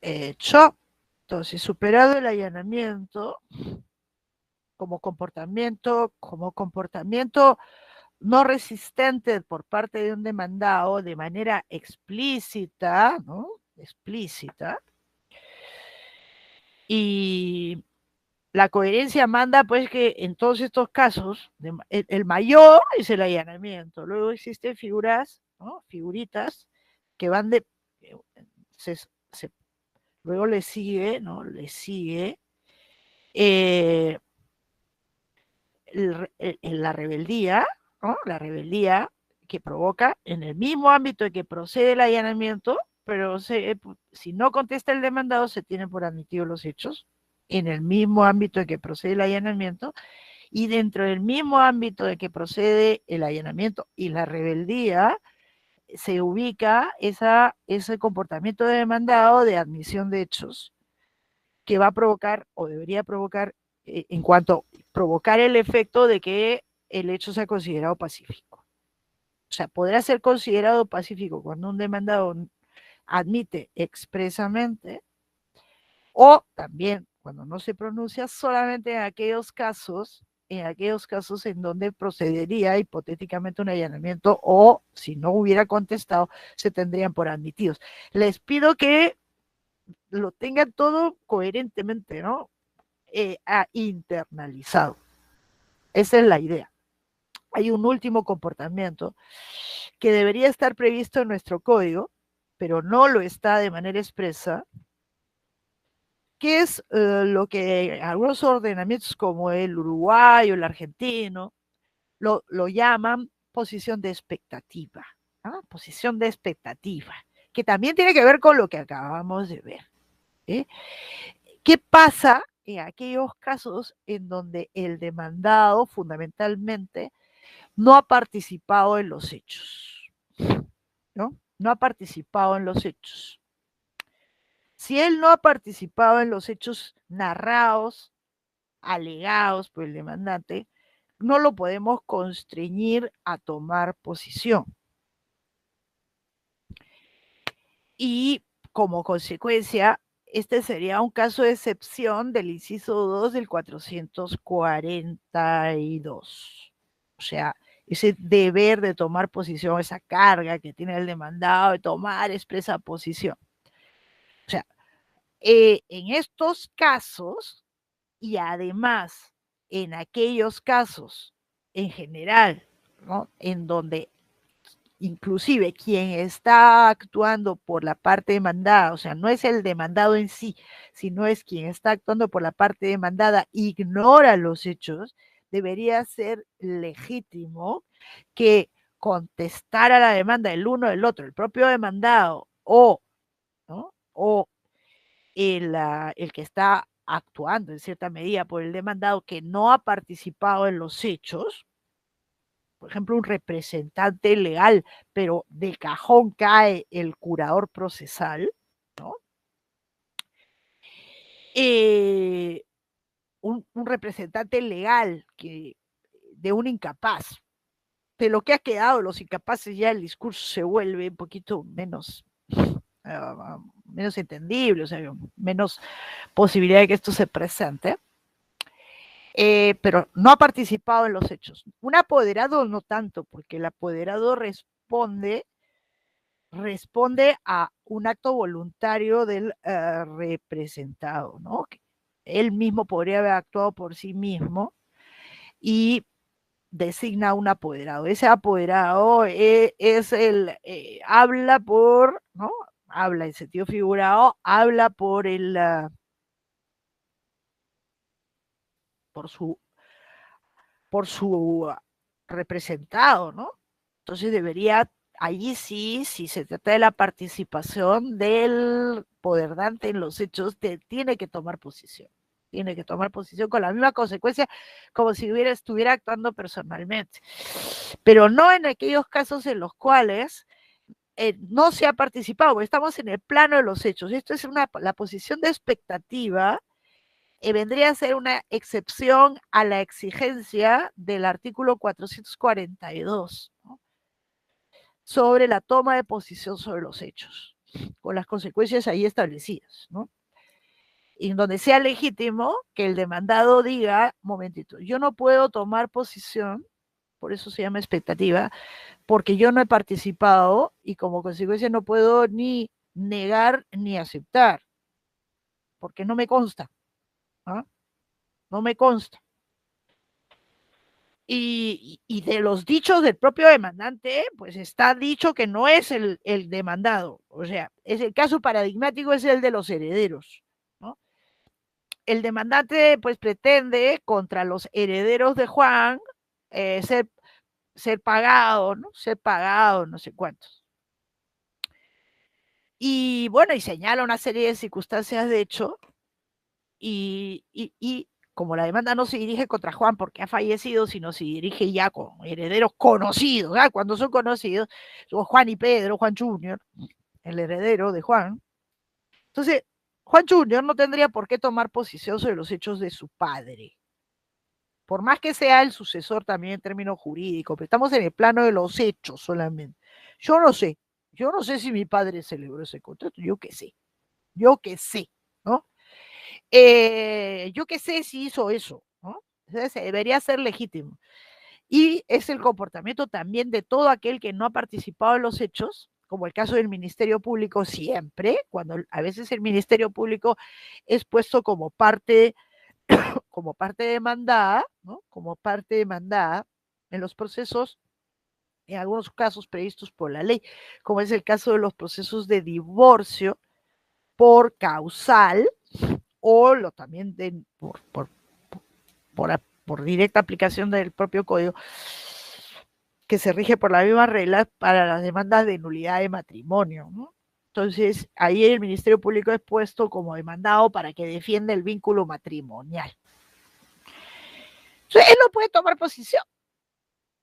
hecho. Entonces, superado el allanamiento, como comportamiento no resistente por parte de un demandado de manera explícita, ¿no? Explícita. Y la coherencia manda pues que en todos estos casos el mayor es el allanamiento. Luego existen figuras, ¿no? Figuritas que van de... Se, se, luego le sigue, ¿no? Le sigue la rebeldía, ¿no? La rebeldía que provoca en el mismo ámbito en que procede el allanamiento, pero si no contesta el demandado, se tienen por admitidos los hechos, en el mismo ámbito en que procede el allanamiento, y dentro del mismo ámbito en que procede el allanamiento y la rebeldía, se ubica ese comportamiento de demandado de admisión de hechos que va a provocar o debería provocar en cuanto a provocar el efecto de que el hecho sea considerado pacífico. O sea, podrá ser considerado pacífico cuando un demandado admite expresamente o también cuando no se pronuncia solamente en aquellos casos en donde procedería hipotéticamente un allanamiento o si no hubiera contestado se tendrían por admitidos. Les pido que lo tengan todo coherentemente, ¿no? Internalizado. Esa es la idea. Hay un último comportamiento que debería estar previsto en nuestro código, pero no lo está de manera expresa, que es lo que algunos ordenamientos como el uruguayo, el argentino, lo llaman posición de expectativa, ¿no? Posición de expectativa, que también tiene que ver con lo que acabamos de ver. ¿Eh? ¿Qué pasa en aquellos casos en donde el demandado fundamentalmente no ha participado en los hechos? ¿No? No ha participado en los hechos. Si él no ha participado en los hechos narrados, alegados por el demandante, no lo podemos constreñir a tomar posición. Y como consecuencia, este sería un caso de excepción del inciso 2 del 442. O sea, ese deber de tomar posición, esa carga que tiene el demandado de tomar expresa posición. O sea, en estos casos y además en aquellos casos en general, ¿no? En donde inclusive quien está actuando por la parte demandada, o sea, no es el demandado en sí, sino es quien está actuando por la parte demandada, ignora los hechos, debería ser legítimo que contestara la demanda el uno del otro, el propio demandado o, ¿no? O el que está actuando en cierta medida por el demandado que no ha participado en los hechos, por ejemplo, un representante legal, pero de cajón cae el curador procesal, ¿no? Un representante legal de un incapaz, de lo que ha quedado los incapaces ya el discurso se vuelve un poquito menos, menos entendible, o sea, menos posibilidad de que esto se presente. Pero no ha participado en los hechos. Un apoderado no tanto, porque el apoderado responde a un acto voluntario del representado, ¿no? Él mismo podría haber actuado por sí mismo y designa a un apoderado. Ese apoderado habla por, ¿no? Habla en sentido figurado, habla por por su representado, ¿no? Entonces debería, allí sí, si se trata de la participación del poderdante en los hechos, tiene que tomar posición. Tiene que tomar posición con la misma consecuencia como si estuviera actuando personalmente. Pero no en aquellos casos en los cuales no se ha participado, estamos en el plano de los hechos. Esto es la posición de expectativa vendría a ser una excepción a la exigencia del artículo 442, ¿no? Sobre la toma de posición sobre los hechos. con las consecuencias ahí establecidas, ¿no? Y en donde sea legítimo que el demandado diga, momentito, yo no puedo tomar posición, por eso se llama expectativa, porque yo no he participado y como consecuencia no puedo ni negar ni aceptar, porque no me consta, ¿ah? No me consta. Y de los dichos del propio demandante, pues está dicho que no es el demandado. O sea, es el caso paradigmático es el de los herederos, ¿no? El demandante pues pretende contra los herederos de Juan ser pagado, ¿no? Ser pagado, no sé cuántos. Y bueno, y señala una serie de circunstancias de hecho, y como la demanda no se dirige contra Juan porque ha fallecido, sino se dirige ya con herederos conocidos, ¿ah? Cuando son conocidos, son Juan y Pedro, Juan Jr., el heredero de Juan. Entonces, Juan Jr. no tendría por qué tomar posición sobre los hechos de su padre, por más que sea el sucesor también en términos jurídicos, pero estamos en el plano de los hechos solamente. Yo no sé si mi padre celebró ese contrato, yo qué sé, ¿no? Yo qué sé si hizo eso, ¿no? Entonces, debería ser legítimo. Y es el comportamiento también de todo aquel que no ha participado en los hechos, como el caso del Ministerio Público siempre, cuando a veces el Ministerio Público es puesto como parte demandada, ¿no? Como parte demandada en los procesos, en algunos casos previstos por la ley, como es el caso de los procesos de divorcio por causal o también por directa aplicación del propio código, que se rige por la misma regla para las demandas de nulidad de matrimonio, ¿no? Entonces, ahí el Ministerio Público es puesto como demandado para que defienda el vínculo matrimonial. Entonces, él no puede tomar posición,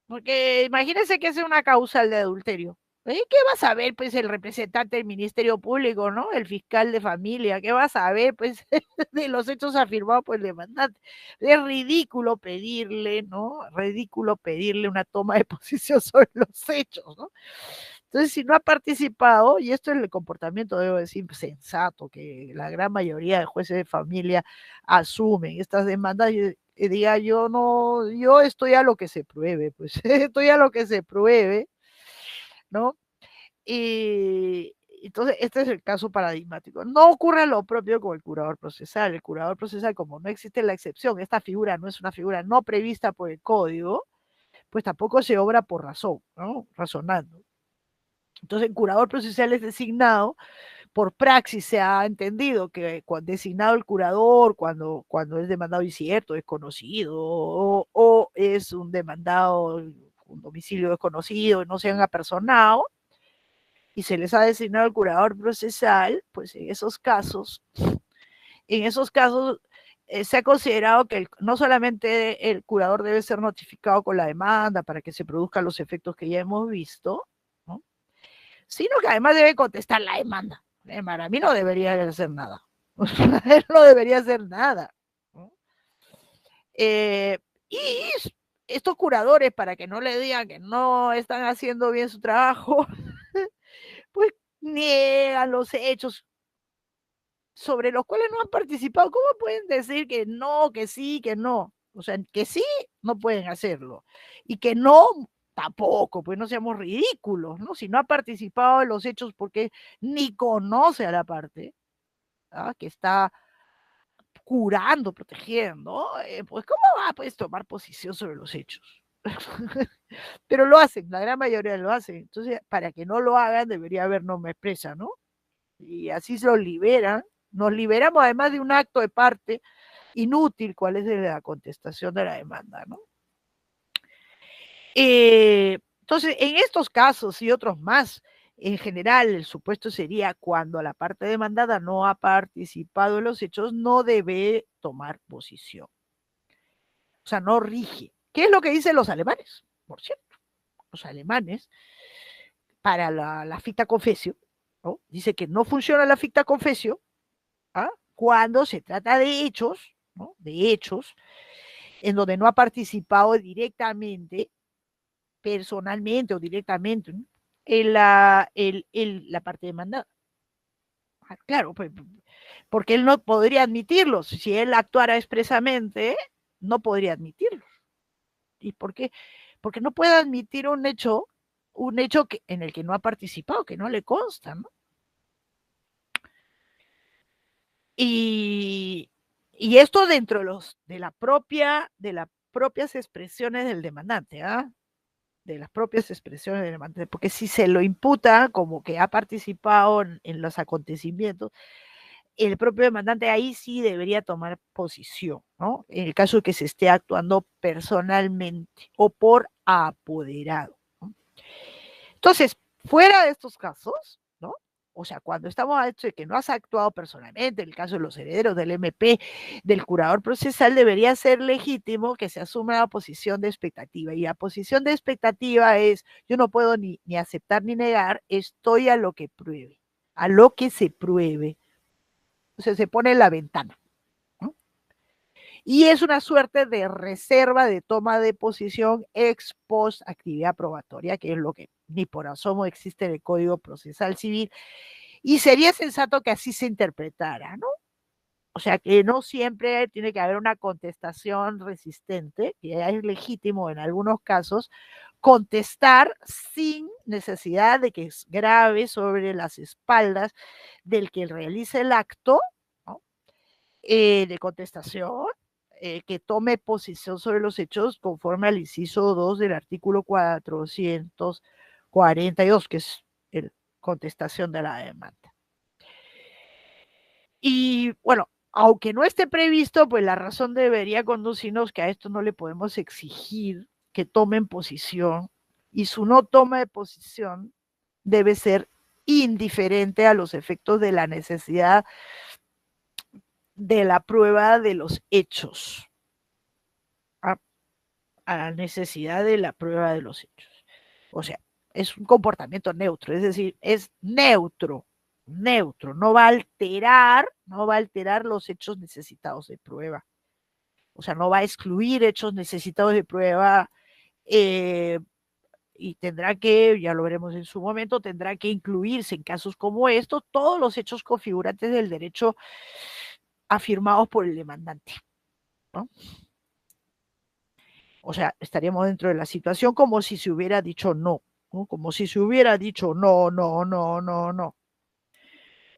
porque imagínense que es una causal de adulterio. ¿Qué va a saber, pues, el representante del Ministerio Público, ¿no? El fiscal de familia, ¿qué va a saber, pues, de los hechos afirmados por el demandante? Es ridículo pedirle, ¿no? Ridículo pedirle una toma de posición sobre los hechos, ¿no? Entonces, si no ha participado, y esto es el comportamiento, debo decir, sensato, que la gran mayoría de jueces de familia asumen estas demandas, y diga, yo estoy a lo que se pruebe, pues, estoy a lo que se pruebe, ¿no? Y entonces, este es el caso paradigmático. No ocurre lo propio con el curador procesal. El curador procesal, como no existe la excepción, esta figura no es una figura no prevista por el código, pues tampoco se obra por razón, ¿no? Razonando. Entonces, el curador procesal es designado, por praxis se ha entendido que designado el curador cuando es demandado incierto, desconocido, o es un demandado, un domicilio desconocido, no se han apersonado, y se les ha designado el curador procesal, pues en esos casos se ha considerado que no solamente el curador debe ser notificado con la demanda para que se produzcan los efectos que ya hemos visto, ¿no? Sino que además debe contestar la demanda. Para mí no debería hacer nada. Él no debería hacer nada, ¿no? Y estos curadores, para que no le digan que no están haciendo bien su trabajo, pues niegan los hechos sobre los cuales no han participado. ¿Cómo pueden decir que no, que sí, que no? O sea, que sí, no pueden hacerlo. Y que no, tampoco, pues no seamos ridículos, ¿no? Si no ha participado en los hechos porque ni conoce a la parte, ¿ah? Que está curando, protegiendo, pues ¿cómo va a pues, tomar posición sobre los hechos? Pero lo hacen, la gran mayoría lo hacen. Entonces, para que no lo hagan, debería haber norma expresa, ¿no? Y así se los liberan. Nos liberamos además de un acto de parte inútil, cuál es la contestación de la demanda, ¿no? Entonces, en estos casos y otros más, en general, el supuesto sería cuando la parte demandada no ha participado en los hechos, no debe tomar posición. O sea, no rige. ¿Qué es lo que dicen los alemanes? Por cierto, los alemanes, para la ficta confesio, ¿no? Dice que no funciona la ficta confesio, ¿ah? Cuando se trata de hechos, ¿no? De hechos, en donde no ha participado directamente, personalmente o directamente, ¿no? En la parte demandada. Claro, pues, porque él no podría admitirlos. Si él actuara expresamente, no podría admitirlos. ¿Y por qué? Porque no puede admitir un hecho en el que no ha participado, que no le consta, ¿no? Y esto dentro de las propias expresiones del demandante, ¿ah? De las propias expresiones del demandante, porque si se lo imputa como que ha participado en los acontecimientos, el propio demandante ahí sí debería tomar posición, ¿no? En el caso de que se esté actuando personalmente o por apoderado, ¿no? Entonces, fuera de estos casos, ¿no? O sea, cuando estamos a hecho de que no has actuado personalmente, en el caso de los herederos del MP, del curador procesal, debería ser legítimo que se asuma la posición de expectativa. Y la posición de expectativa es, yo no puedo ni aceptar ni negar, estoy a lo que pruebe, a lo que se pruebe. O sea, se pone en la ventana, ¿no? Y es una suerte de reserva de toma de posición ex post actividad probatoria, que es lo que ni por asomo existe en el Código Procesal Civil, y sería sensato que así se interpretara, ¿no? O sea, que no siempre tiene que haber una contestación resistente, que es legítimo en algunos casos, contestar sin necesidad de que es grave sobre las espaldas del que realice el acto, ¿no? De contestación, que tome posición sobre los hechos conforme al inciso 2 del artículo 442, que es la contestación de la demanda. Y bueno, aunque no esté previsto, pues la razón debería conducirnos que a esto no le podemos exigir que tomen posición, y su no toma de posición debe ser indiferente a los efectos de la necesidad de la prueba de los hechos, a la necesidad de la prueba de los hechos. O sea, es un comportamiento neutro, es decir, es neutro, no va a alterar los hechos necesitados de prueba. O sea, no va a excluir hechos necesitados de prueba, y tendrá que, ya lo veremos en su momento, tendrá que incluirse en casos como estos todos los hechos configurantes del derecho afirmados por el demandante, ¿no? O sea, estaríamos dentro de la situación como si se hubiera dicho no, ¿no? Como si se hubiera dicho no, no, no, no, no.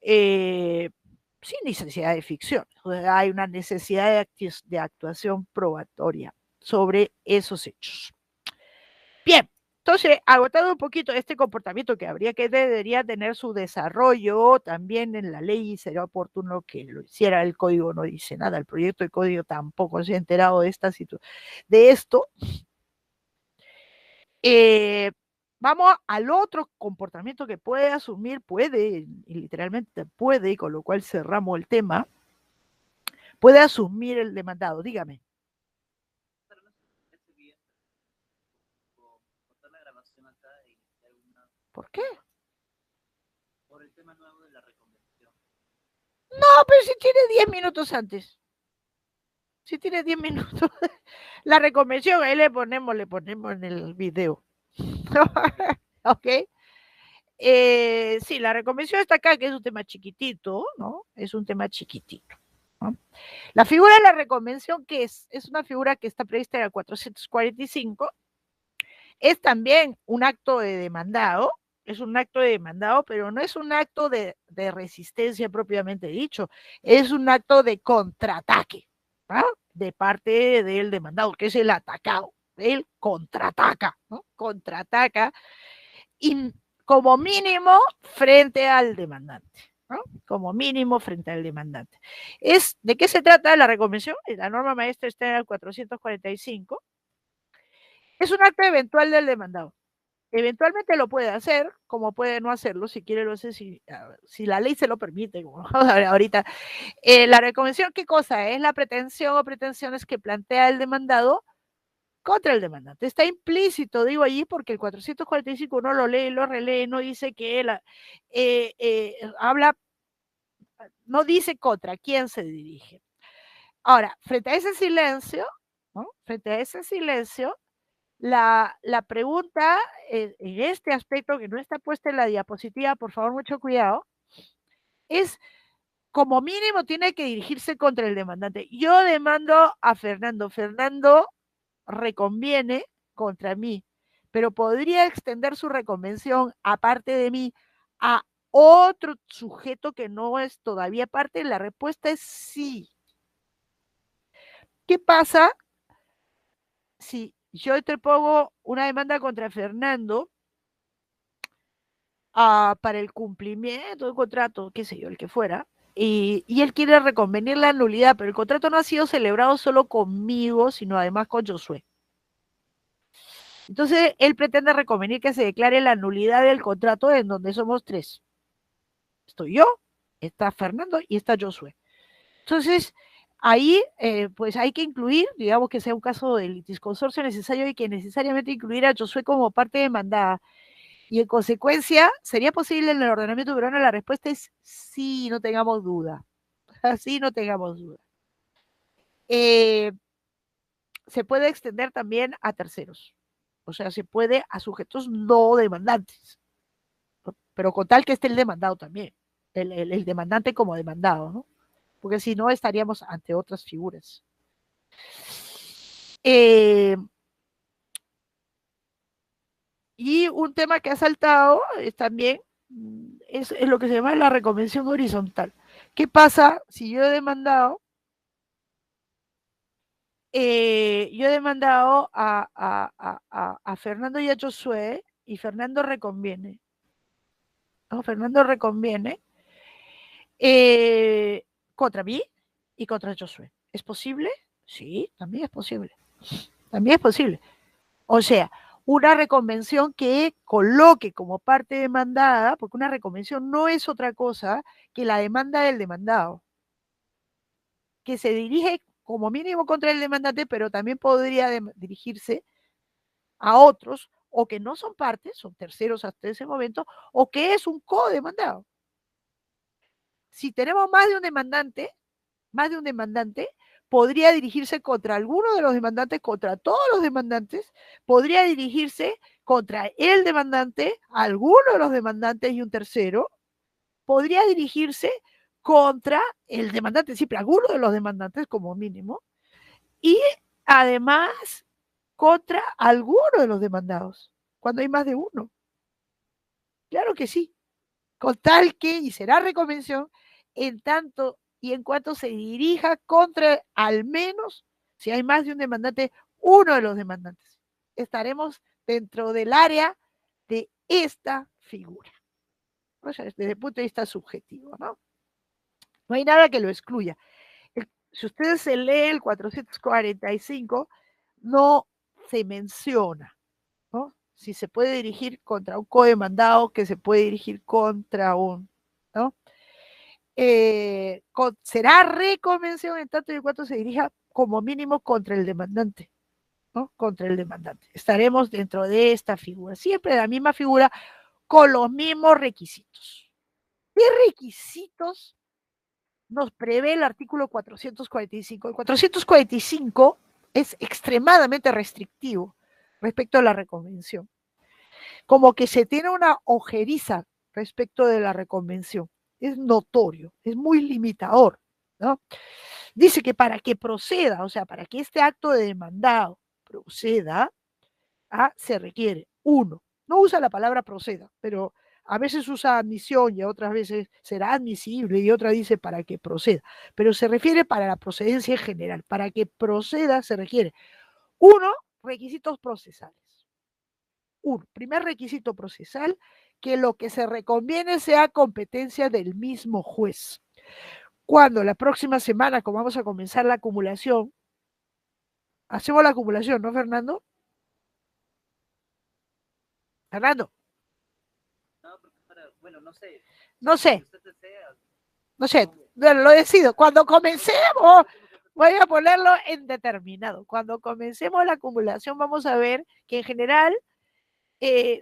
Sin necesidad de ficción. O sea, hay una necesidad de actuación probatoria sobre esos hechos. Bien, entonces, agotado un poquito este comportamiento que debería tener su desarrollo también en la ley, y sería oportuno que lo hiciera. El código no dice nada, el proyecto de código tampoco se ha enterado de de esto. Vamos al otro comportamiento que puede asumir, y literalmente puede, y con lo cual cerramos el tema, puede asumir el demandado. Dígame. ¿Por qué? Por el tema nuevo de la reconvención. No, pero si tiene 10 minutos antes. Si tiene 10 minutos. La reconvención, ahí le ponemos en el video. ¿Ok? Sí, la reconvención está acá, que es un tema chiquitito, ¿no? Es un tema chiquitito, ¿no? La figura de la reconvención, ¿qué es? Es una figura que está prevista en el 445. Es también un acto de demandado, pero no es un acto de resistencia propiamente dicho, es un acto de contraataque, ¿no? De parte del demandado, que es el atacado. Él contraataca, ¿no? Contraataca, y como mínimo frente al demandante, ¿no? Como mínimo frente al demandante. ¿De qué se trata la reconvención? La norma maestra está en el 445. Es un acto eventual del demandado. Eventualmente lo puede hacer, como puede no hacerlo, si quiere lo hace, si la ley se lo permite, como ahorita. La reconvención, ¿qué cosa? Es la pretensión o pretensiones que plantea el demandado contra el demandante. Está implícito, digo allí, porque el 445 uno lo lee y lo relee, no dice que habla, no dice contra quién se dirige. Ahora, frente a ese silencio, ¿no? Frente a ese silencio, la pregunta en este aspecto que no está puesta en la diapositiva, por favor, mucho cuidado, es como mínimo tiene que dirigirse contra el demandante. Yo demando a Fernando. Fernando reconviene contra mí, pero podría extender su reconvención, aparte de mí, a otro sujeto que no es todavía parte. La respuesta es sí. ¿Qué pasa si yo te pongo una demanda contra Fernando para el cumplimiento del contrato, qué sé yo, el que fuera, y él quiere reconvenir la nulidad, pero el contrato no ha sido celebrado solo conmigo, sino además con Josué? Entonces, él pretende reconvenir que se declare la nulidad del contrato en donde somos tres. Estoy yo, está Fernando y está Josué. Entonces, ahí pues hay que incluir, digamos que sea un caso de litisconsorcio necesario y que necesariamente incluir a Josué como parte demandada. Y en consecuencia, ¿sería posible en el ordenamiento peruano? La respuesta es sí, no tengamos duda. Así no tengamos duda. Se puede extender también a terceros. O sea, se puede a sujetos no demandantes, ¿no? Pero con tal que esté el demandado también. El demandante como demandado, ¿no? Porque si no estaríamos ante otras figuras. Y un tema que ha saltado también es lo que se llama la reconvención horizontal. ¿Qué pasa si yo he demandado a Fernando y a Josué y Fernando reconviene? ¿No? Fernando reconviene contra mí y contra Josué. ¿Es posible? Sí, también es posible. También es posible. O sea, una reconvención que coloque como parte demandada, porque una reconvención no es otra cosa que la demanda del demandado, que se dirige como mínimo contra el demandante, pero también podría dirigirse a otros, o que no son partes, son terceros hasta ese momento, o que es un co-demandado. Si tenemos más de un demandante, podría dirigirse contra alguno de los demandantes, contra todos los demandantes, podría dirigirse contra el demandante, alguno de los demandantes y un tercero, podría dirigirse contra el demandante, siempre alguno de los demandantes como mínimo, y además contra alguno de los demandados, cuando hay más de uno. Claro que sí, con tal que, y será reconvención, en tanto y en cuanto se dirija contra al menos, si hay más de un demandante, uno de los demandantes. Estaremos dentro del área de esta figura. O sea, desde el punto de vista subjetivo, ¿no? No hay nada que lo excluya. Si ustedes se lee el 445, no se menciona, ¿no? Si se puede dirigir contra un codemandado, que se puede dirigir contra un, ¿no? Será reconvención en tanto y cuanto se dirija como mínimo contra el demandante, ¿no? Contra el demandante. Estaremos dentro de esta figura, siempre la misma figura, con los mismos requisitos. ¿Qué requisitos nos prevé el artículo 445? El 445 es extremadamente restrictivo respecto a la reconvención, como que se tiene una ojeriza respecto de la reconvención. Es notorio, es muy limitador, ¿no? Dice que para que proceda, o sea, para que este acto de demandado proceda, se requiere, uno, no usa la palabra proceda, pero a veces usa admisión y otras veces será admisible y otra dice para que proceda, pero se refiere para la procedencia en general. Para que proceda se requiere, uno, requisitos procesales. Uno, primer requisito procesal, que lo que se reconviene sea competencia del mismo juez. Cuando la próxima semana, como vamos a comenzar la acumulación, hacemos la acumulación, ¿no, Fernando? Fernando. No, profesora, bueno, no sé. No Lo que sé, usted desea. no sé, lo decido. Cuando comencemos, voy a ponerlo en determinado. Cuando comencemos la acumulación, vamos a ver que en general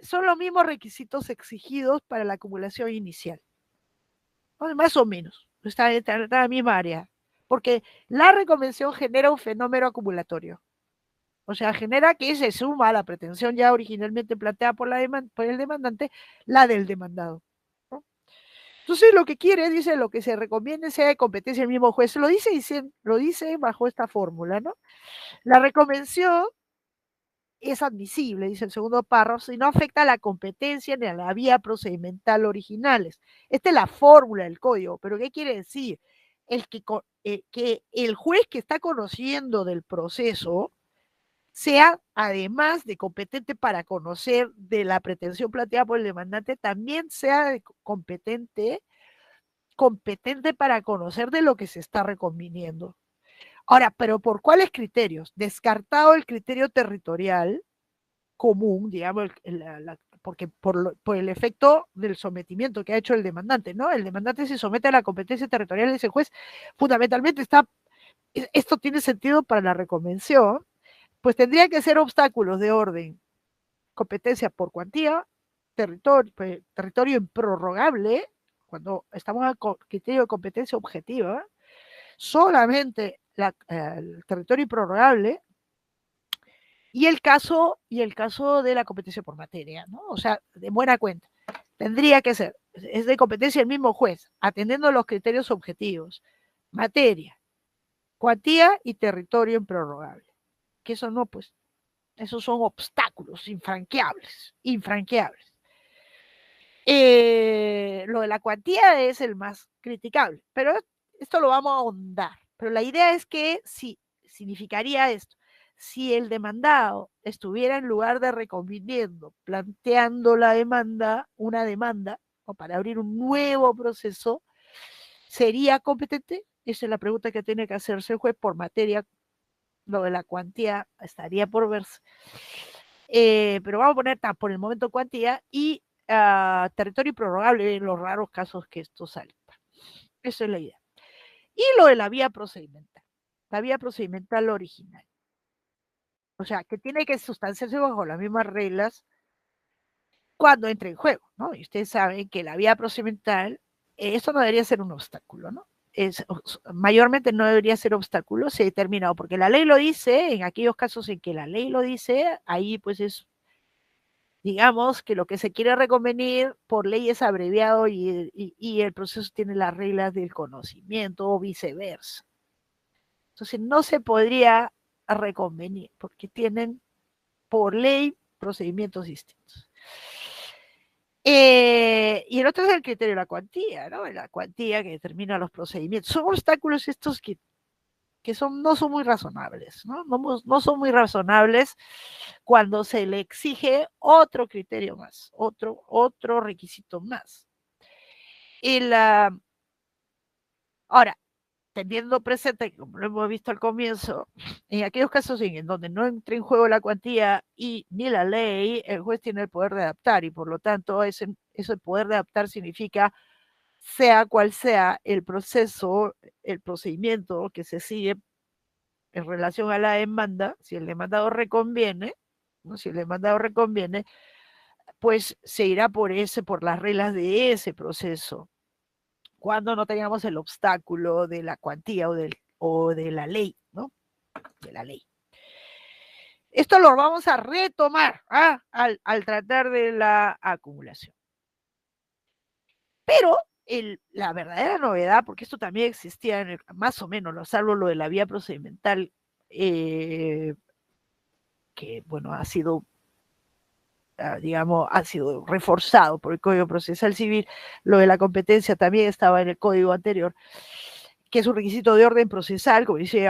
son los mismos requisitos exigidos para la acumulación inicial. Más o menos, está en la misma área. Porque la reconvención genera un fenómeno acumulatorio. O sea, genera que se suma a la pretensión ya originalmente planteada por el demandante, la del demandado, ¿no? Entonces lo que quiere, dice, lo que se recomiende sea de competencia del mismo juez. Lo dice bajo esta fórmula, ¿no? La recomendación es admisible, dice el segundo párrafo, si no afecta a la competencia ni a la vía procedimental originales. Esta es la fórmula del código, pero ¿qué quiere decir? Que el juez que está conociendo del proceso sea, además de competente para conocer de la pretensión planteada por el demandante, también sea competente para conocer de lo que se está reconviniendo. Ahora, pero ¿por cuáles criterios? Descartado el criterio territorial común, digamos, porque por el efecto del sometimiento que ha hecho el demandante, ¿no? El demandante se somete a la competencia territorial de ese juez, fundamentalmente esto tiene sentido para la reconvención, pues tendría que ser obstáculos de orden, competencia por cuantía, territorio improrrogable, cuando estamos a criterio de competencia objetiva, solamente el territorio improrrogable y el caso de la competencia por materia, ¿no? O sea, de buena cuenta, tendría que ser, es de competencia el mismo juez, atendiendo los criterios objetivos, materia, cuantía y territorio improrrogable. Que eso no, pues, esos son obstáculos infranqueables, infranqueables. Lo de la cuantía es el más criticable, pero esto lo vamos a ahondar. Pero la idea es que si significaría esto, si el demandado estuviera en lugar de reconviniendo, planteando la demanda, una demanda, o para abrir un nuevo proceso, ¿sería competente? Esa es la pregunta que tiene que hacerse el juez por materia. Lo de la cuantía estaría por verse. Pero vamos a poner por el momento cuantía y territorio improrrogable en los raros casos que esto salta. Esa es la idea. Y lo de la vía procedimental original. O sea, que tiene que sustanciarse bajo las mismas reglas cuando entre en juego, ¿no? Y ustedes saben que la vía procedimental, eso no debería ser un obstáculo, ¿no? Mayormente no debería ser obstáculo, se ha determinado, porque la ley lo dice, en aquellos casos en que la ley lo dice, ahí pues es, digamos, que lo que se quiere reconvenir por ley es abreviado y el proceso tiene las reglas del conocimiento o viceversa. Entonces no se podría reconvenir porque tienen por ley procedimientos distintos. Y el otro es el criterio de la cuantía, ¿no? La cuantía que determina los procedimientos. Son obstáculos estos que no son muy razonables, ¿no? No son muy razonables cuando se le exige otro criterio más, otro requisito más. Ahora, teniendo presente, como lo hemos visto al comienzo, en aquellos casos en donde no entre en juego la cuantía y ni la ley, el juez tiene el poder de adaptar y por lo tanto ese poder de adaptar significa, sea cual sea el proceso, el procedimiento que se sigue en relación a la demanda, si el demandado reconviene, ¿no? Si el demandado reconviene, pues se irá por las reglas de ese proceso, cuando no tengamos el obstáculo de la cuantía o de la ley, ¿no? De la ley. Esto lo vamos a retomar al tratar de la acumulación. Pero la verdadera novedad, porque esto también existía más o menos, salvo lo de la vía procedimental, que bueno, ha sido digamos, ha sido reforzado por el Código Procesal Civil. Lo de la competencia también estaba en el código anterior, que es un requisito de orden procesal, como dice,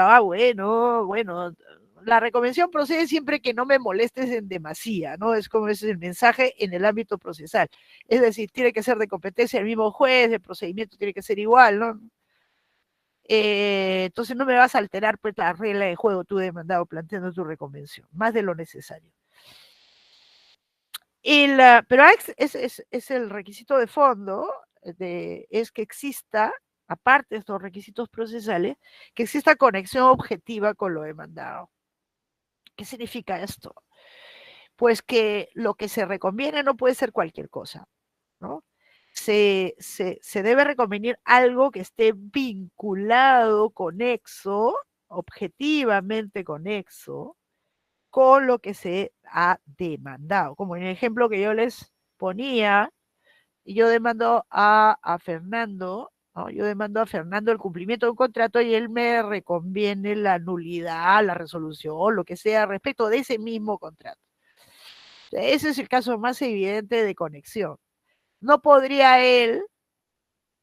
bueno, la reconvención procede siempre que no me molestes en demasía, ¿no? Es como ese es el mensaje en el ámbito procesal. Es decir, tiene que ser de competencia el mismo juez, el procedimiento tiene que ser igual, ¿no? Entonces no me vas a alterar pues la regla de juego tú demandado planteando tu reconvención, más de lo necesario. Pero es el requisito de fondo, es que exista, aparte de estos requisitos procesales, que exista conexión objetiva con lo demandado. ¿Qué significa esto? Pues que lo que se reconviene no puede ser cualquier cosa, ¿no? Se debe reconvenir algo que esté vinculado, conexo, objetivamente conexo, con lo que se ha demandado. Como en el ejemplo que yo les ponía, yo demando a Fernando, ¿no? Yo demando a Fernando el cumplimiento de un contrato y él me reconviene la nulidad, la resolución, lo que sea respecto de ese mismo contrato. Ese es el caso más evidente de conexión. No podría él,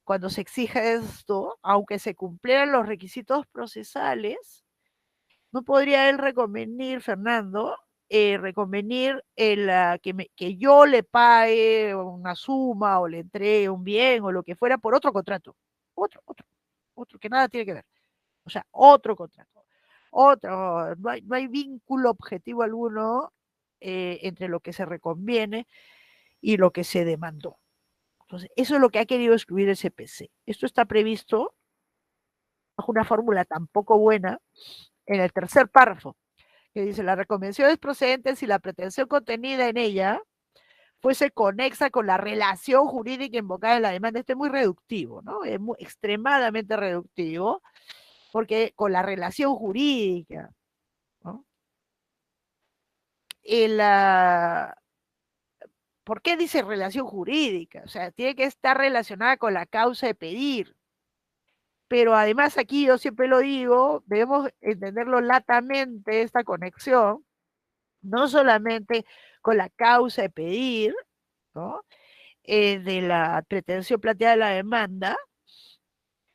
cuando se exija esto, aunque se cumplieran los requisitos procesales, no podría él reconvenir, Fernando, reconvenir que yo le pague una suma o le entregue un bien o lo que fuera por otro contrato. Otro, que nada tiene que ver. O sea, otro contrato. Otro, no hay vínculo objetivo alguno entre lo que se reconviene y lo que se demandó. Entonces, eso es lo que ha querido excluir el CPC. Esto está previsto bajo una fórmula tampoco buena en el tercer párrafo, que dice, la reconvención es procedente si la pretensión contenida en ella fuese conexa con la relación jurídica invocada en la demanda. Esto es muy reductivo, ¿no? Es extremadamente reductivo, porque con la relación jurídica, ¿no? ¿Por qué dice relación jurídica? O sea, tiene que estar relacionada con la causa de pedir. Pero además aquí yo siempre lo digo, debemos entenderlo latamente, esta conexión, no solamente con la causa de pedir, ¿no? De la pretensión planteada de la demanda,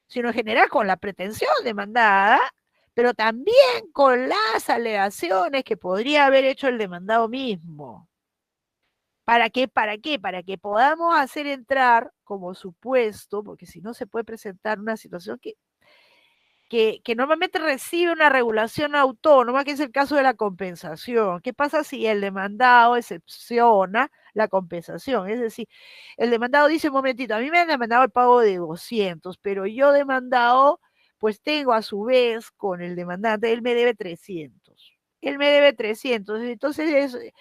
sino en general con la pretensión demandada, pero también con las alegaciones que podría haber hecho el demandado mismo. ¿Para qué? ¿Para qué? Para que podamos hacer entrar como supuesto, porque si no se puede presentar una situación que normalmente recibe una regulación autónoma, que es el caso de la compensación. ¿Qué pasa si el demandado excepciona la compensación? Es decir, el demandado dice, un momentito, a mí me han demandado el pago de 200, pero yo demandado, pues tengo a su vez con el demandante, él me debe 300. Él me debe 300, entonces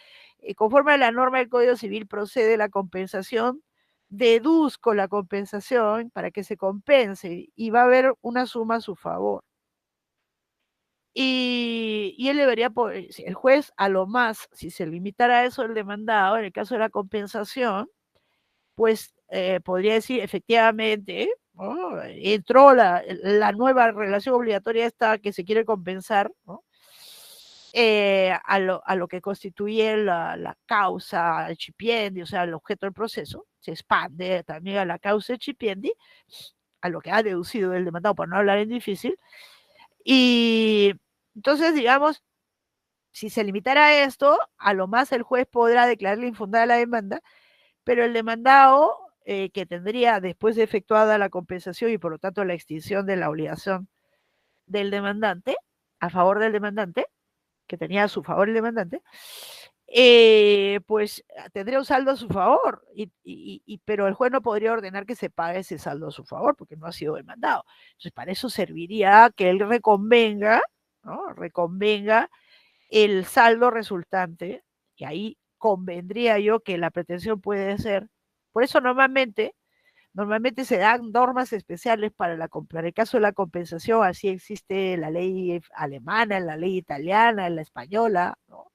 conforme a la norma del Código Civil procede la compensación, deduzco la compensación para que se compense y va a haber una suma a su favor. Y él debería poder, el juez a lo más, si se limitara a eso el demandado, en el caso de la compensación, pues podría decir efectivamente, ¿no? Entró la nueva relación obligatoria esta que se quiere compensar, ¿no? A lo que constituye la causa excipiendi, o sea, el objeto del proceso, se expande también a la causa excipiendi, a lo que ha deducido el demandado, por no hablar en difícil, y entonces, digamos, si se limitara a esto, a lo más el juez podrá declararle infundada la demanda, pero el demandado, que tendría, después de efectuada la compensación y por lo tanto la extinción de la obligación del demandante, a favor del demandante, que tenía a su favor el demandante, pues tendría un saldo a su favor, pero el juez no podría ordenar que se pague ese saldo a su favor porque no ha sido demandado. Entonces, para eso serviría que él reconvenga, ¿no? Reconvenga el saldo resultante, y ahí convendría yo que la pretensión puede ser, por eso normalmente se dan normas especiales para el caso de la compensación, así existe la ley alemana, la ley italiana, la española, ¿no?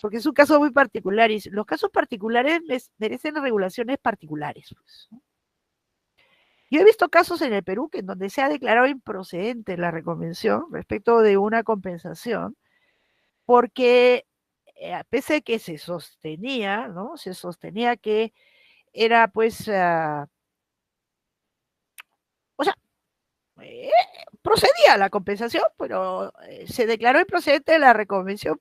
Porque es un caso muy particular y los casos particulares merecen regulaciones particulares. Pues, ¿no? Yo he visto casos en el Perú en donde se ha declarado improcedente la reconvención respecto de una compensación, porque pese a que se sostenía, ¿no? Se sostenía que era pues, o sea, eh, procedía la compensación, pero se declaró improcedente la reconvención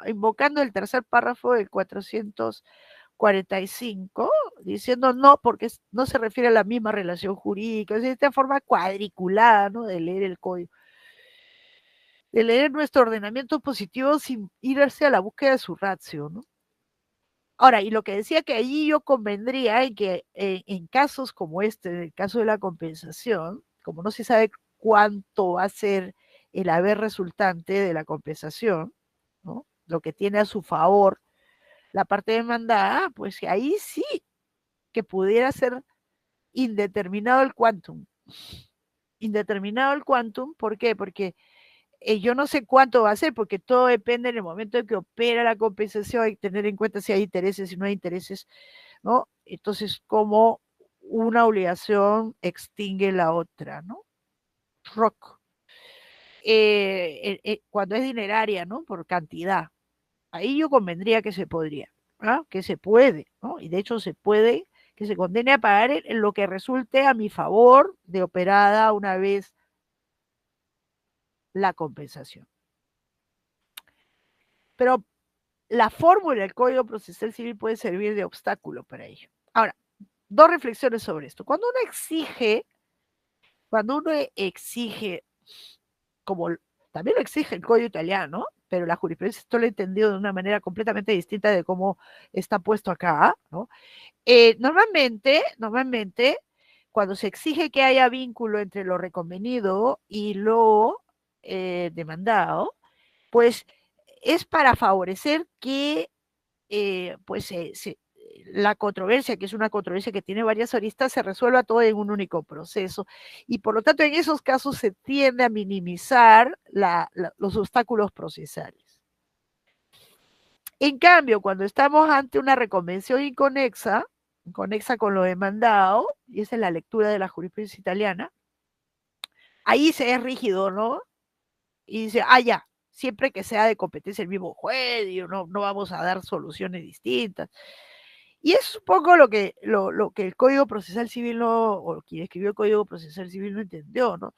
invocando el tercer párrafo del 445, diciendo no, porque no se refiere a la misma relación jurídica, es esta forma cuadriculada, ¿no? De leer el código, de leer nuestro ordenamiento positivo sin irse a la búsqueda de su ratio, ¿no? Ahora, y lo que decía que allí yo convendría en que en casos como este, en el caso de la compensación, como no se sabe cuánto va a ser el haber resultante de la compensación, ¿no? Lo que tiene a su favor la parte demandada, pues ahí sí que pudiera ser indeterminado el quantum. Indeterminado el quantum, ¿por qué? Porque yo no sé cuánto va a ser, porque todo depende en el momento en que opera la compensación, hay que tener en cuenta si hay intereses, si no hay intereses, ¿no? Entonces, ¿cómo una obligación extingue la otra, ¿no? Rock. Cuando es dineraria, ¿no? Por cantidad. Ahí yo convendría que se podría, ¿ah? Que se puede, ¿no? Y de hecho se puede que se condene a pagar en lo que resulte a mi favor de operada una vez la compensación. Pero la fórmula del Código Procesal Civil puede servir de obstáculo para ello. Ahora, dos reflexiones sobre esto. Cuando uno exige, como también lo exige el Código italiano, pero la jurisprudencia esto lo he entendido de una manera completamente distinta de cómo está puesto acá, ¿no? Normalmente, cuando se exige que haya vínculo entre lo reconvenido y lo demandado, pues es para favorecer que pues la controversia, que es una controversia que tiene varias aristas, se resuelva todo en un único proceso. Y por lo tanto, en esos casos se tiende a minimizar los obstáculos procesales. En cambio, cuando estamos ante una reconvención inconexa con lo demandado, y esa es la lectura de la jurisprudencia italiana, ahí se es rígido, ¿no? Y dice, ya, siempre que sea de competencia el mismo juez, y no vamos a dar soluciones distintas. Y es un poco lo que el Código Procesal Civil no, o quien escribió el Código Procesal Civil no entendió, ¿no?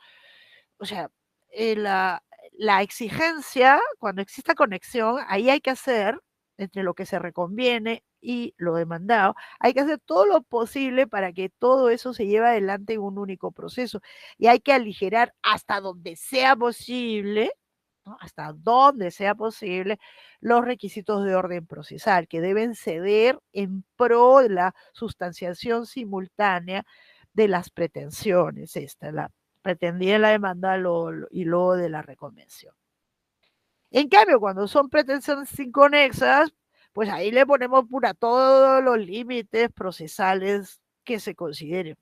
O sea, la exigencia, cuando exista conexión, ahí hay que hacer, entre lo que se reconviene y lo demandado, hay que hacer todo lo posible para que todo eso se lleve adelante en un único proceso. Y hay que aligerar hasta donde sea posible, ¿no? Hasta donde sea posible, los requisitos de orden procesal, que deben ceder en pro de la sustanciación simultánea de las pretensiones, la pretendida en la demanda y luego de la reconvención. En cambio, cuando son pretensiones inconexas, pues ahí le ponemos todos los límites procesales que se consideren,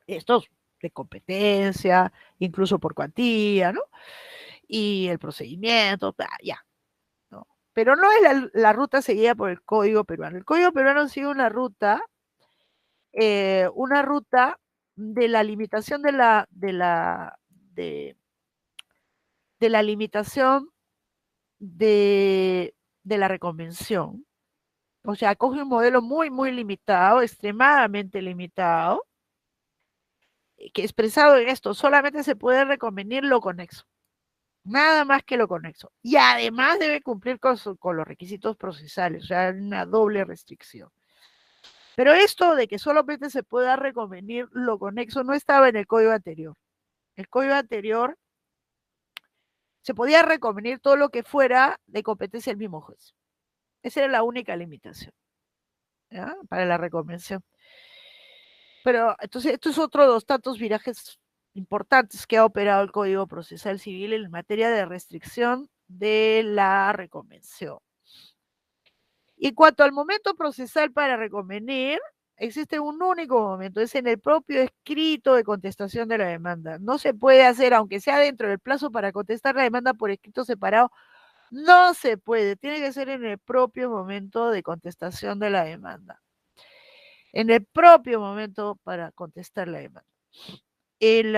Estos de competencia, incluso por cuantía, ¿no? Y el procedimiento, ya, ¿no? Pero no es la ruta seguida por el Código Peruano. El Código Peruano sigue una ruta de la limitación de la limitación de la reconvención. O sea, coge un modelo muy, muy limitado, extremadamente limitado, que expresado en esto, solamente se puede reconvenir lo conexo. Nada más que lo conexo. Y además debe cumplir con los requisitos procesales, o sea, una doble restricción. Pero esto de que solamente se pueda reconvenir lo conexo no estaba en el código anterior. El código anterior se podía reconvenir todo lo que fuera de competencia del mismo juez. Esa era la única limitación, ¿ya? Para la reconvención. Pero entonces, esto es otro de los tantos virajes importantes que ha operado el Código Procesal Civil en materia de restricción de la reconvención. Y en cuanto al momento procesal para reconvenir, existe un único momento, es en el propio escrito de contestación de la demanda. No se puede hacer, aunque sea dentro del plazo para contestar la demanda por escrito separado, no se puede, tiene que ser en el propio momento de contestación de la demanda. En el propio momento para contestar la demanda. En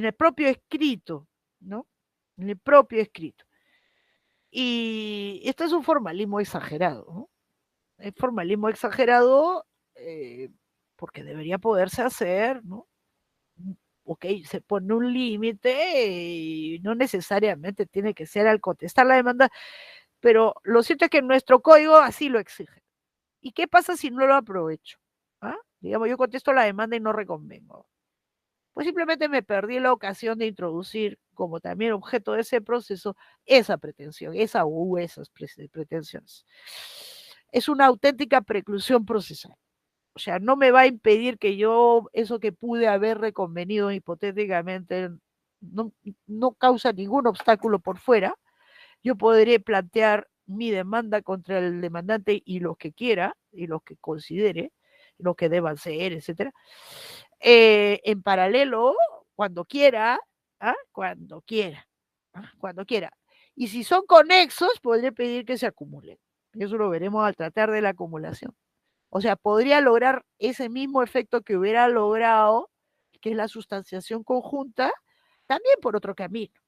el propio escrito, ¿no? En el propio escrito. Y esto es un formalismo exagerado, ¿no? Es formalismo exagerado porque debería poderse hacer, ¿no? Ok, se pone un límite y no necesariamente tiene que ser al contestar la demanda, pero lo cierto es que nuestro código así lo exige. ¿Y qué pasa si no lo aprovecho? ¿Ah? Digamos, yo contesto la demanda y no reconvengo. Pues simplemente me perdí la ocasión de introducir como también objeto de ese proceso esa pretensión, esas pretensiones. Es una auténtica preclusión procesal. O sea, no me va a impedir que yo, eso que pude haber reconvenido hipotéticamente, no causa ningún obstáculo por fuera. Yo podré plantear mi demanda contra el demandante y los que quiera, y los que considere, los que deban ser, etcétera. En paralelo, cuando quiera, cuando quiera. Y si son conexos, podré pedir que se acumulen. Eso lo veremos al tratar de la acumulación. O sea, podría lograr ese mismo efecto que hubiera logrado, que es la sustanciación conjunta, también por otro camino,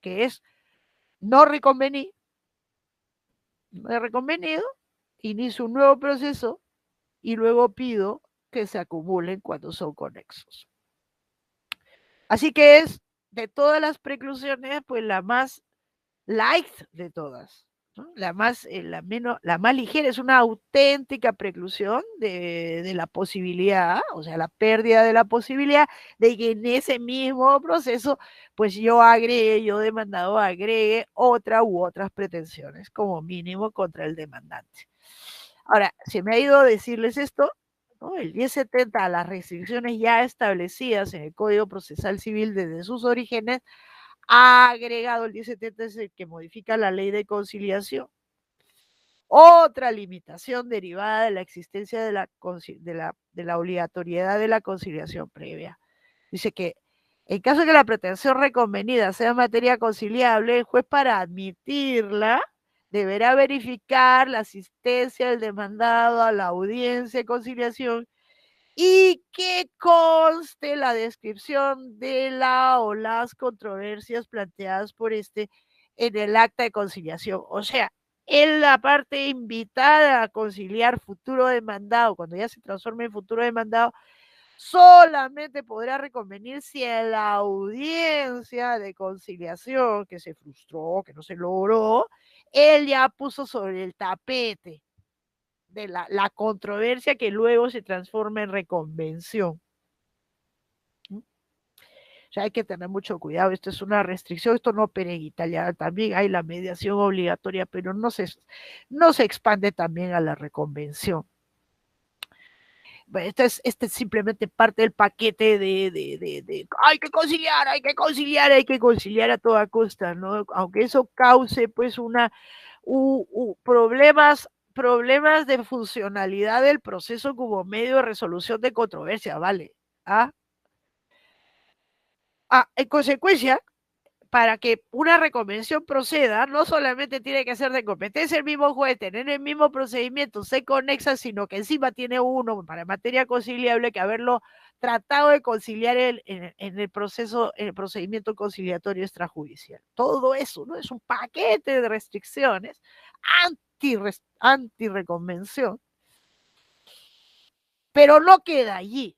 que es no reconvenir, no he reconvenido, inicio un nuevo proceso y luego pido que se acumulen cuando son conexos. Así que es de todas las preclusiones, pues la más light de todas, ¿no? La más ligera, es una auténtica preclusión de la posibilidad, o sea, la pérdida de la posibilidad de que en ese mismo proceso, pues yo demandado agregue otra u otras pretensiones, como mínimo contra el demandante. Ahora, se me ha ido a decirles esto, ¿no? El 1070, a las restricciones ya establecidas en el Código Procesal Civil desde sus orígenes, ha agregado el 1070, es el que modifica la ley de conciliación. Otra limitación derivada de la existencia de la obligatoriedad de la conciliación previa. Dice que en caso de que la pretensión reconvenida sea materia conciliable, el juez, para admitirla, deberá verificar la asistencia del demandado a la audiencia de conciliación y que conste la descripción de la o las controversias planteadas por este en el acta de conciliación. O sea, en la parte invitada a conciliar futuro demandado, cuando ya se transforme en futuro demandado, solamente podrá reconvenir si en la audiencia de conciliación que se frustró, que no se logró, él ya puso sobre el tapete de la controversia que luego se transforma en reconvención. O sea, hay que tener mucho cuidado, esto es una restricción, esto no opera en Italia, también hay la mediación obligatoria, pero no se expande también a la reconvención. Bueno, este es simplemente parte del paquete de hay que conciliar, hay que conciliar, hay que conciliar a toda costa, ¿no? Aunque eso cause pues problemas de funcionalidad del proceso como medio de resolución de controversia, ¿vale? En consecuencia, para que una reconvención proceda, no solamente tiene que ser de competencia el mismo juez, tener el mismo procedimiento, se conexa, sino que encima tiene uno, para materia conciliable, que haberlo tratado de conciliar en el procedimiento conciliatorio extrajudicial. Todo eso, ¿no? Es un paquete de restricciones anti-reconvención, pero no queda allí.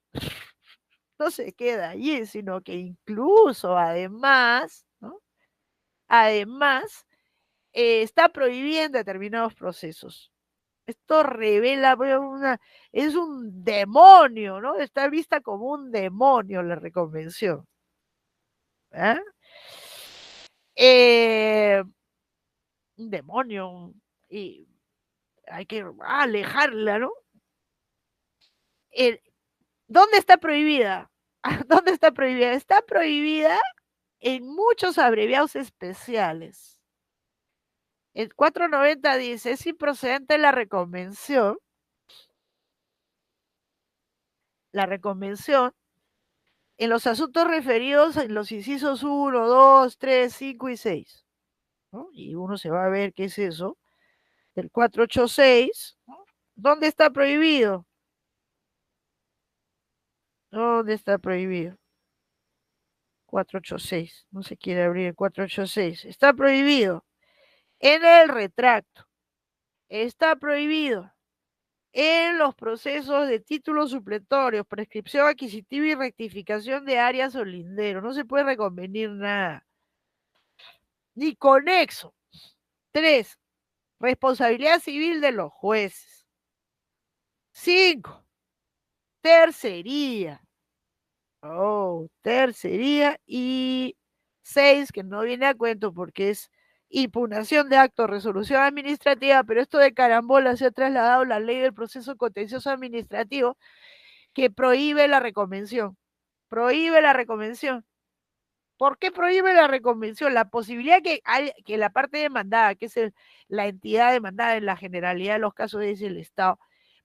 No se queda allí, sino que incluso además, ¿no? Además, está prohibiendo determinados procesos. Esto revela es un demonio, ¿no? Está vista como un demonio la reconvención. ¿Eh? Un demonio, y hay que alejarla, ¿no? ¿Dónde está prohibida? ¿Dónde está prohibida? Está prohibida en muchos abreviados especiales. El 490 dice, es improcedente la reconvención en los asuntos referidos en los incisos 1, 2, 3, 5 y 6. ¿No? Y uno se va a ver qué es eso. Del 486, ¿no? ¿Dónde está prohibido? ¿Dónde está prohibido? 486, no se quiere abrir el 486. Está prohibido en el retracto. Está prohibido en los procesos de títulos supletorios, prescripción adquisitiva y rectificación de áreas o linderos. No se puede reconvenir nada. Ni conexo. 3. Responsabilidad civil de los jueces. 5. Tercería. Tercería. Y 6, que no viene a cuento porque es impugnación de acto, resolución administrativa, pero esto de carambola se ha trasladado la ley del proceso contencioso administrativo que prohíbe la reconvención. Prohíbe la reconvención. ¿Por qué prohíbe la reconvención? La posibilidad que la parte demandada, que es la entidad demandada en la generalidad de los casos es el Estado,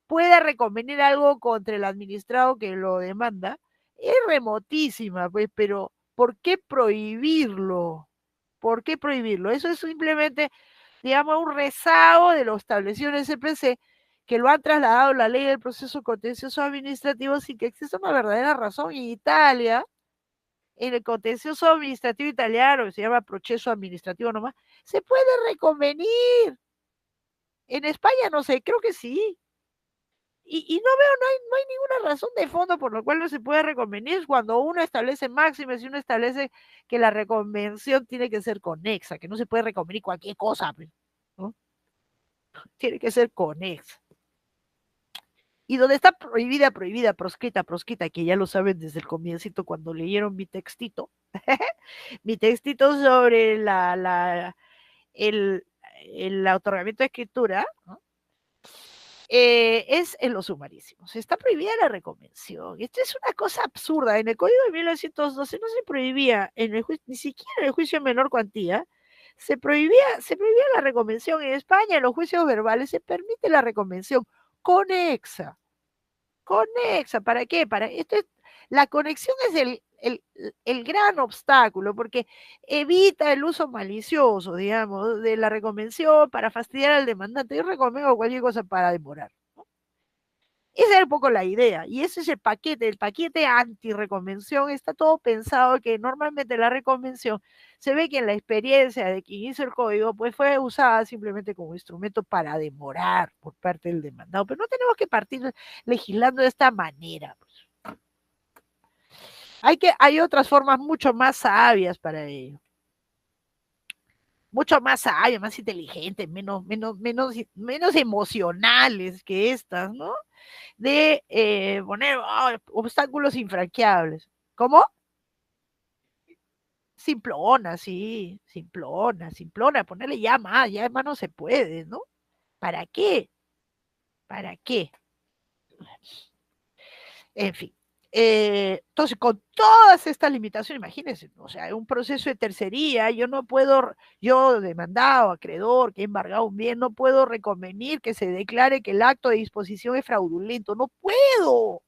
pueda reconvenir algo contra el administrado que lo demanda, es remotísima, pues, pero ¿por qué prohibirlo? ¿Por qué prohibirlo? Eso es simplemente digamos, un rezago de lo establecido en el CPC, que lo han trasladado a la ley del proceso contencioso administrativo sin que exista una verdadera razón. En Italia, en el contencioso administrativo italiano, que se llama proceso administrativo nomás, se puede reconvenir. En España no sé, creo que sí. Y no veo, no hay ninguna razón de fondo por la cual no se puede reconvenir cuando uno establece máximas y uno establece que la reconvención tiene que ser conexa, que no se puede reconvenir cualquier cosa, ¿no? Tiene que ser conexa. Y donde está prohibida, prohibida, proscrita, proscrita, que ya lo saben desde el comiencito cuando leyeron mi textito, mi textito sobre el otorgamiento de escritura, ¿no? Es en los sumarísimos. Está prohibida la reconvención. Esto es una cosa absurda. En el Código de 1912 no se prohibía, ni siquiera en el juicio de menor cuantía, se prohibía la reconvención. En España, en los juicios verbales, se permite la reconvención conexa. Conexa, ¿para qué? La conexión es el gran obstáculo, porque evita el uso malicioso, digamos, de la reconvención para fastidiar al demandante. Yo recomiendo cualquier cosa para demorar, ¿no? Esa es un poco la idea, y ese es el paquete anti-reconvención. Está todo pensado que normalmente la reconvención se ve que en la experiencia de quien hizo el código, pues fue usada simplemente como instrumento para demorar por parte del demandado, pero no tenemos que partir legislando de esta manera, pues. Hay otras formas mucho más sabias para ello. Mucho más sabias, más inteligentes, menos emocionales que estas, ¿no? De poner obstáculos infranqueables. ¿Cómo? Simplona, sí, simplona, ponerle ya más no se puede, ¿no? ¿Para qué? ¿Para qué? En fin. Entonces, con todas estas limitaciones, imagínense, o sea, un proceso de tercería, yo demandado, acreedor, que he embargado un bien, no puedo reconvenir que se declare que el acto de disposición es fraudulento, no puedo,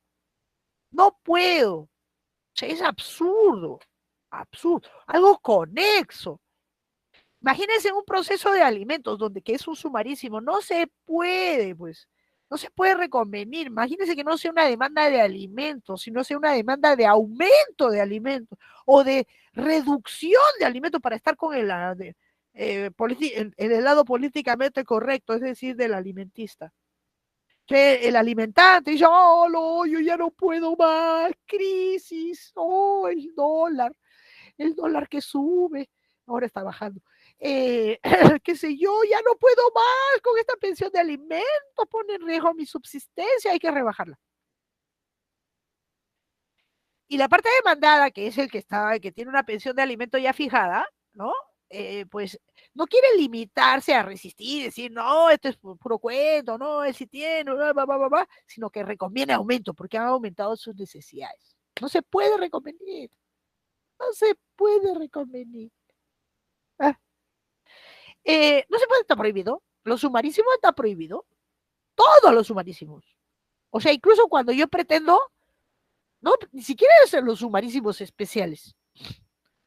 o sea, es absurdo, algo conexo. Imagínense un proceso de alimentos donde que es un sumarísimo, no se puede, pues, no se puede reconvenir. Imagínense que no sea una demanda de alimentos, sino sea una demanda de aumento de alimentos o de reducción de alimentos para estar con el lado políticamente correcto, es decir, del alimentista. Que el alimentante dice, oh, no, yo ya no puedo más, crisis, oh, el dólar que sube, ahora está bajando. Qué sé yo, ya no puedo más con esta pensión de alimentos, pone en riesgo mi subsistencia, hay que rebajarla. Y la parte demandada, que es el que tiene una pensión de alimentos ya fijada, ¿no? Pues no quiere limitarse a resistir, decir, no, esto es puro cuento, no, él sí tiene, sino que recomienda aumento, porque han aumentado sus necesidades. No se puede reconvenir, no se puede reconvenir. Ah. No se puede, está prohibido. Los sumarísimos está prohibido. Todos los sumarísimos. O sea, incluso cuando yo pretendo, no, ni siquiera es en los sumarísimos especiales.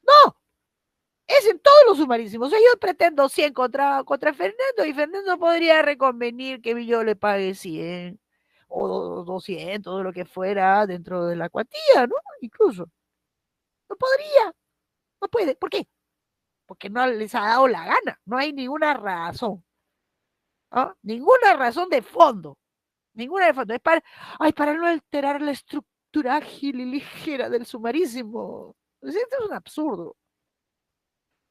No, es en todos los sumarísimos. O sea, yo pretendo 100 contra Fernando y Fernando podría reconvenir que yo le pague 100 o 200, lo que fuera dentro de la cuantía, ¿no? Incluso. No podría, no puede. ¿Por qué? Porque no les ha dado la gana. No hay ninguna razón. ¿No? Ninguna razón de fondo. Ninguna de fondo. Es para no alterar la estructura ágil y ligera del sumarísimo. Pues esto es un absurdo.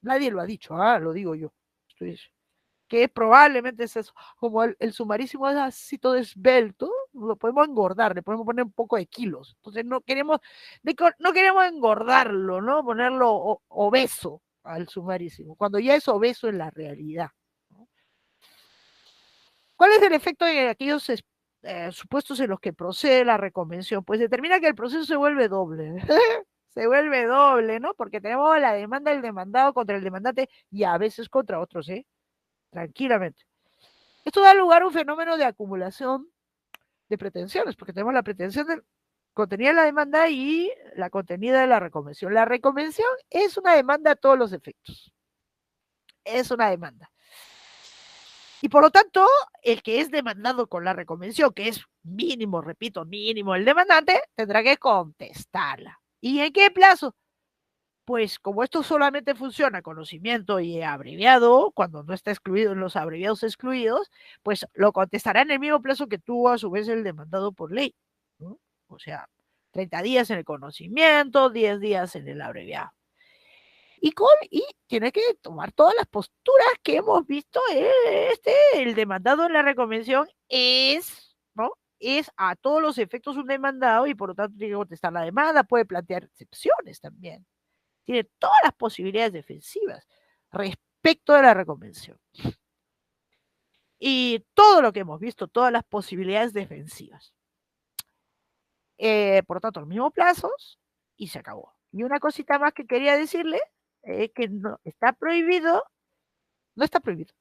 Nadie lo ha dicho, lo digo yo. Que probablemente es eso. Como el sumarísimo es así todo esbelto, lo podemos engordar, le podemos poner un poco de kilos. Entonces no queremos engordarlo, ¿no? Ponerlo obeso al sumarísimo, cuando ya es obeso en la realidad. ¿Cuál es el efecto de aquellos supuestos en los que procede la reconvención? Pues determina que el proceso se vuelve doble. Se vuelve doble, ¿no? Porque tenemos la demanda del demandado contra el demandante y a veces contra otros, ¿eh? Tranquilamente. Esto da lugar a un fenómeno de acumulación de pretensiones, porque tenemos la pretensión contenida de la demanda y la contenida de la reconvención. La reconvención es una demanda a todos los efectos. Es una demanda. Y por lo tanto, el que es demandado con la reconvención, que es mínimo, repito, mínimo el demandante, tendrá que contestarla. ¿Y en qué plazo? Pues como esto solamente funciona conocimiento y abreviado, cuando no está excluido en los abreviados excluidos, pues lo contestará en el mismo plazo que tuvo a su vez el demandado por ley, ¿no? O sea, 30 días en el conocimiento, 10 días en el abreviado. Y tiene que tomar todas las posturas que hemos visto. El demandado en la reconvención es, ¿no? Es a todos los efectos un demandado y por lo tanto tiene que contestar la demanda, puede plantear excepciones también. Tiene todas las posibilidades defensivas respecto de la reconvención. Y todo lo que hemos visto, todas las posibilidades defensivas. Por lo tanto, los mismos plazos y se acabó. Y una cosita más que quería decirle es que no está prohibido, no está prohibido,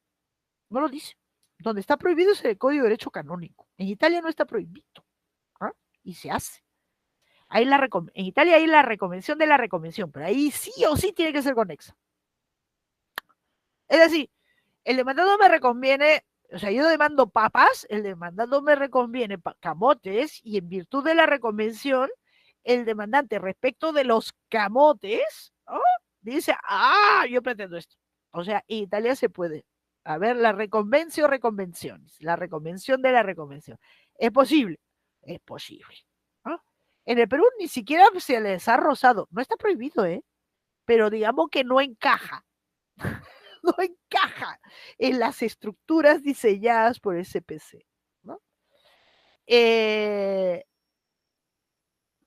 no lo dice. Donde está prohibido es el Código de Derecho Canónico. En Italia no está prohibido. ¿Ah? Y se hace. En Italia hay la reconvención de la reconvención, pero ahí sí o sí tiene que ser conexa. Es decir, el demandado me reconviene, o sea, yo demando papas, el demandado me reconviene camotes, y en virtud de la reconvención, el demandante respecto de los camotes, ¿oh? Dice, yo pretendo esto. O sea, en Italia se puede. A ver, la reconvención, reconvenciones, la reconvención de la reconvención. ¿Es posible? Es posible. ¿No? En el Perú ni siquiera se les ha rozado. No está prohibido, ¿eh? Pero digamos que no encaja. No encaja en las estructuras diseñadas por el CPC, ¿no?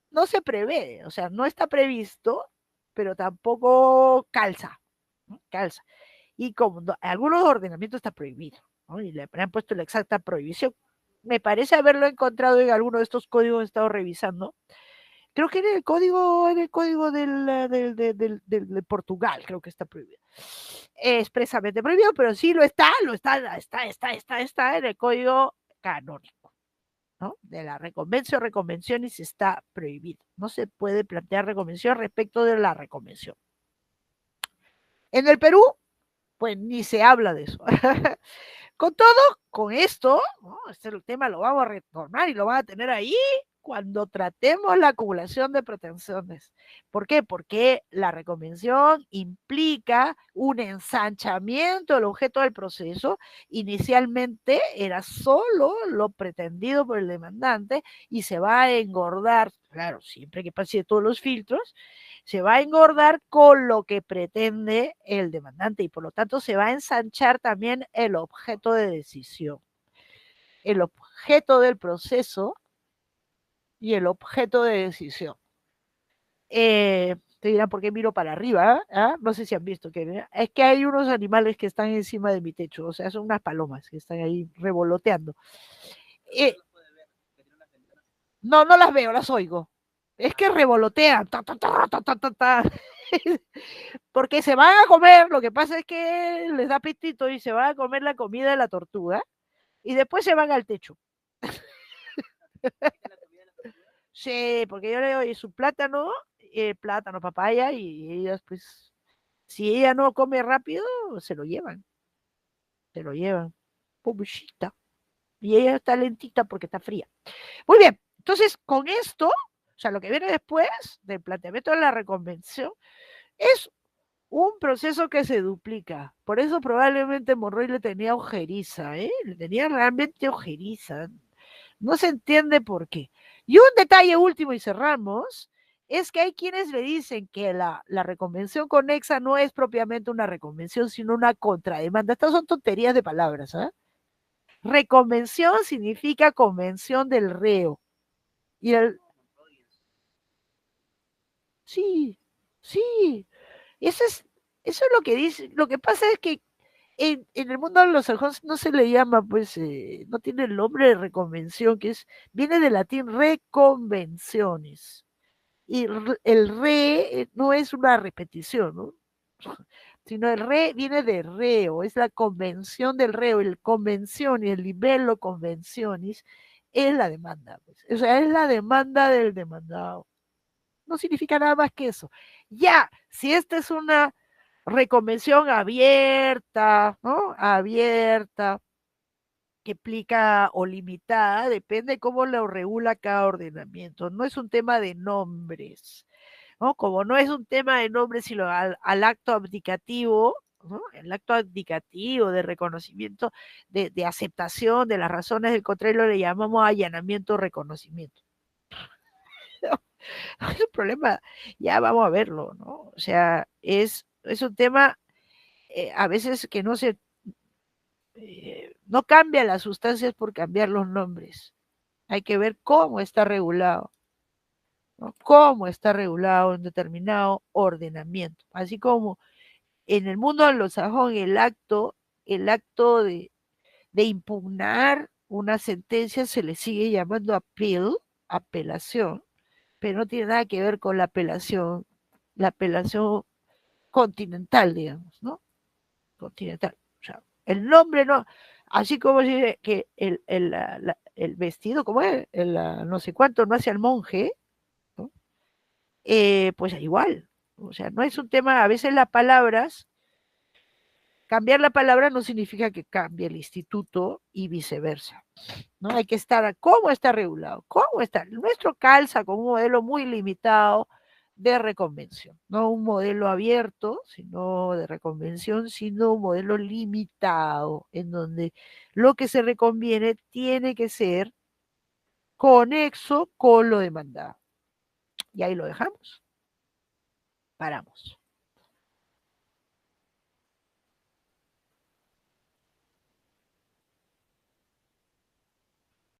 No se prevé, o sea, no está previsto, pero tampoco calza, ¿no? Calza. Y como algunos ordenamientos está prohibido, ¿no? Y le han puesto la exacta prohibición. Me parece haberlo encontrado en alguno de estos códigos que he estado revisando. Creo que en el código de Portugal, creo que está prohibido. Expresamente prohibido, pero sí está en el código canónico, ¿no? De la reconvención y se está prohibido. No se puede plantear reconvención respecto de la reconvención. En el Perú, pues ni se habla de eso. Con todo, con esto, ¿no? Este tema lo vamos a retornar y lo van a tener ahí cuando tratemos la acumulación de pretensiones. ¿Por qué? Porque la reconvención implica un ensanchamiento del objeto del proceso. Inicialmente era solo lo pretendido por el demandante y se va a engordar, claro, siempre que pase todos los filtros, se va a engordar con lo que pretende el demandante y por lo tanto se va a ensanchar también el objeto de decisión, el objeto del proceso y el objeto de decisión. Te dirán por qué miro para arriba, ¿ah? No sé si han visto que es que hay unos animales que están encima de mi techo, o sea, son unas palomas que están ahí revoloteando. No, no las veo, las oigo. Es que revolotean. Porque se van a comer, lo que pasa es que les da apetito y se van a comer la comida de la tortuga y después se van al techo. Sí, porque yo le doy su plátano, papaya, y ellas, pues, si ella no come rápido, se lo llevan, se lo llevan. Pobrecita. Y ella está lentita porque está fría. Muy bien, entonces con esto, o sea, lo que viene después del planteamiento de la reconvención es un proceso que se duplica. Por eso probablemente Monroy le tenía ojeriza, ¿eh? Le tenía realmente ojeriza. No se entiende por qué. Y un detalle último y cerramos, es que hay quienes le dicen que la reconvención conexa no es propiamente una reconvención, sino una contrademanda. Estas son tonterías de palabras, ¿eh? Reconvención significa convención del reo. Y sí, sí, eso es, eso es lo que dice. Lo que pasa es que en el mundo anglosajón no se le llama, pues, no tiene el nombre de reconvención, viene del latín reconvenciones. Y el re no es una repetición, ¿no? Sino el re viene de reo, es la convención del reo, el convención y el libelo convencionis es la demanda, pues. O sea, es la demanda del demandado. No significa nada más que eso. Ya, si esta es una reconvención abierta, ¿no? Abierta, que implica o limitada, depende cómo lo regula cada ordenamiento. No es un tema de nombres, ¿no? Como no es un tema de nombres, sino al acto abdicativo, ¿no? El acto abdicativo de reconocimiento, de aceptación de las razones del contrario, le llamamos allanamiento o reconocimiento. Es un problema, ya vamos a verlo, ¿no? O sea, es un tema a veces que no cambia las sustancias por cambiar los nombres. Hay que ver cómo está regulado, ¿no? Cómo está regulado un determinado ordenamiento. Así como en el mundo anglosajón el acto de impugnar una sentencia se le sigue llamando appeal, apelación, pero no tiene nada que ver con la apelación continental, digamos, ¿no? Continental. O sea, el nombre no, así como dice que el vestido, como es, no sé cuánto, no hace al monje, ¿no? Pues igual. O sea, no es un tema, a veces las palabras, cambiar la palabra no significa que cambie el instituto y viceversa. ¿No? Hay que estar a cómo está regulado, cómo está. El nuestro calza con un modelo muy limitado de reconvención, no un modelo abierto, sino de reconvención, sino un modelo limitado, en donde lo que se reconviene tiene que ser conexo con lo demandado. Y ahí lo dejamos. Paramos.